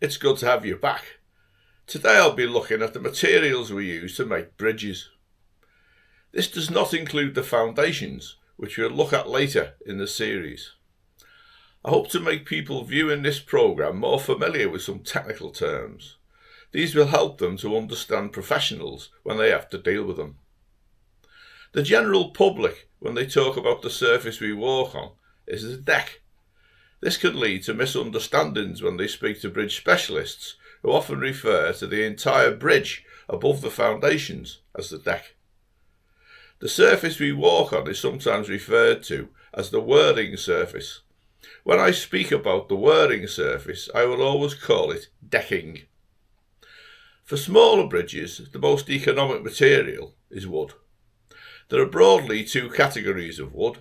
It's good to have you back. Today I'll be looking at the materials we use to make bridges. This does not include the foundations, which we'll look at later in the series. I hope to make people viewing this programme more familiar with some technical terms. These will help them to understand professionals when they have to deal with them. The general public, when they talk about the surface we walk on, is the deck. This can lead to misunderstandings when they speak to bridge specialists, who often refer to the entire bridge above the foundations as the deck. The surface we walk on is sometimes referred to as the whirling surface. When I speak about the whirling surface, I will always call it decking. For smaller bridges, the most economic material is wood. There are broadly two categories of wood: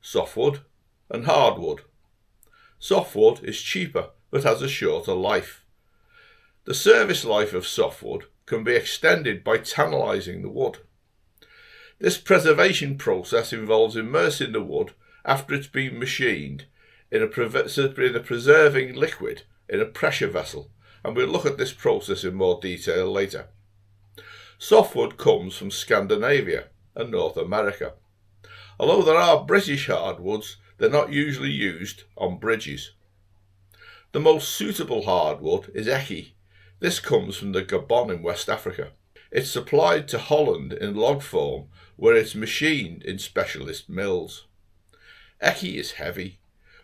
softwood and hardwood. Softwood is cheaper but has a shorter life. The service life of softwood can be extended by tannalising the wood. This preservation process involves immersing the wood after it's been machined in a preserving liquid in a pressure vessel, and we'll look at this process in more detail later. Softwood comes from Scandinavia and North America. Although there are British hardwoods, they're not usually used on bridges. The most suitable hardwood is eki. This comes from the Gabon in West Africa. It's supplied to Holland in log form, where it's machined in specialist mills. Eki is heavy.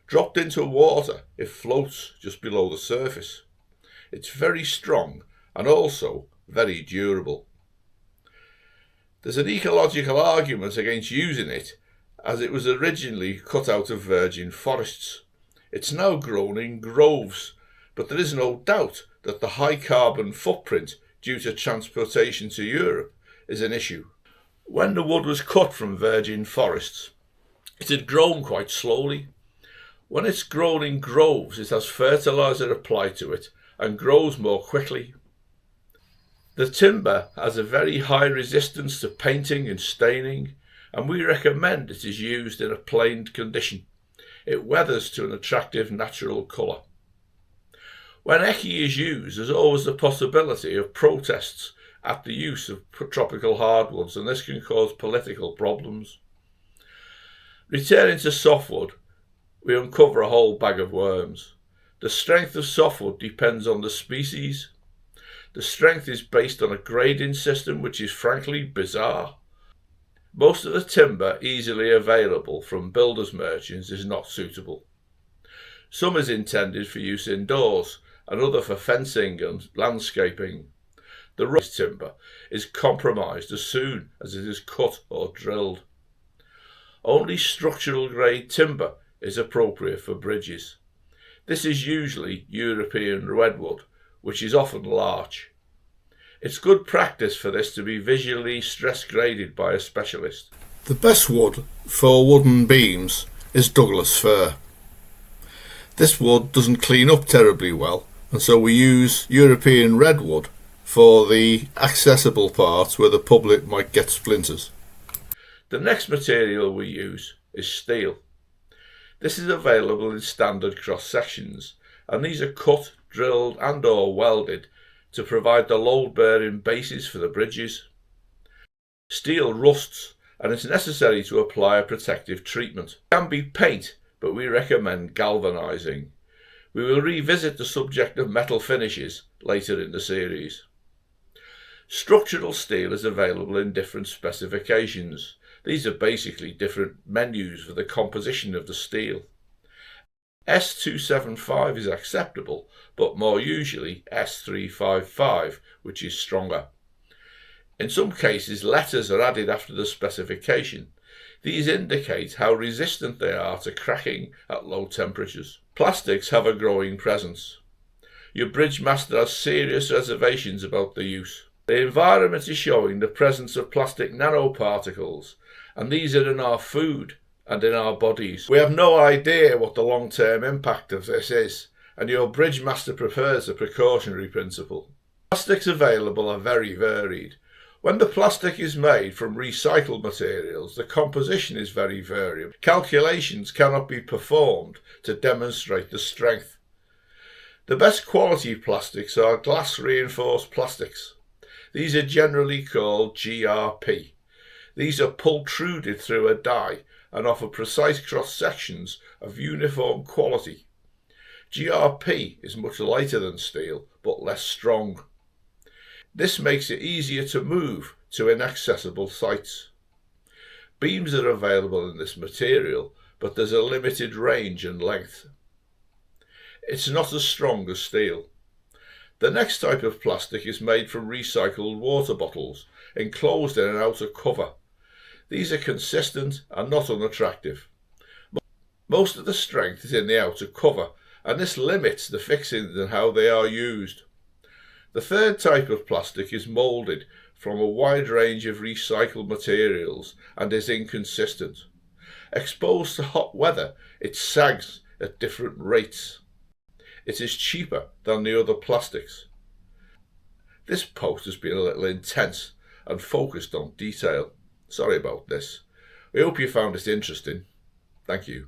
Dropped into water, it floats just below the surface. It's very strong and also very durable. There's an ecological argument against using it, as it was originally cut out of virgin forests. It's now grown in groves, but there is no doubt that the high carbon footprint due to transportation to Europe is an issue. When the wood was cut from virgin forests, it had grown quite slowly. When it's grown in groves, it has fertiliser applied to it and grows more quickly. The timber has a very high resistance to painting and staining, and we recommend it is used in a planed condition. It weathers to an attractive natural colour. When eki is used, there's always the possibility of protests at the use of tropical hardwoods, and this can cause political problems. Returning to softwood, we uncover a whole bag of worms. The strength of softwood depends on the species. The strength is based on a grading system which is frankly bizarre. Most of the timber easily available from builders' merchants is not suitable. Some is intended for use indoors and other for fencing and landscaping. The rough timber is compromised as soon as it is cut or drilled. Only structural grade timber is appropriate for bridges. This is usually European redwood, which is often larch. It's good practice for this to be visually stress graded by a specialist. The best wood for wooden beams is Douglas fir. This wood doesn't clean up terribly well, and so we use European redwood for the accessible parts where the public might get splinters. The next material we use is steel. This is available in standard cross sections, and these are cut, drilled and or welded to provide the load-bearing bases for the bridges. Steel rusts, and it's necessary to apply a protective treatment. It can be paint, but we recommend galvanising. We will revisit the subject of metal finishes later in the series. Structural steel is available in different specifications. These are basically different menus for the composition of the steel. S275 is acceptable, but more usually S355, which is stronger. In some cases, letters are added after the specification. These indicate how resistant they are to cracking at low temperatures. Plastics have a growing presence. Your Bridgemaster has serious reservations about the use. The environment is showing the presence of plastic nanoparticles, and these are in our food and in our bodies. We have no idea what the long-term impact of this is, and your Bridgemaster prefers a precautionary principle. Plastics available are very varied. When the plastic is made from recycled materials, the composition is very variable. Calculations cannot be performed to demonstrate the strength. The best quality plastics are glass reinforced plastics. These are generally called GRP. These are pultruded through a die and offer precise cross sections of uniform quality. GRP is much lighter than steel but less strong. This makes it easier to move to inaccessible sites. Beams are available in this material, but there's a limited range and length. It's not as strong as steel. The next type of plastic is made from recycled water bottles, enclosed in an outer cover. These are consistent and not unattractive. Most of the strength is in the outer cover, and this limits the fixings and how they are used. The third type of plastic is moulded from a wide range of recycled materials and is inconsistent. Exposed to hot weather, it sags at different rates. It is cheaper than the other plastics. This post has been a little intense and focused on detail. Sorry about this. I hope you found it interesting. Thank you.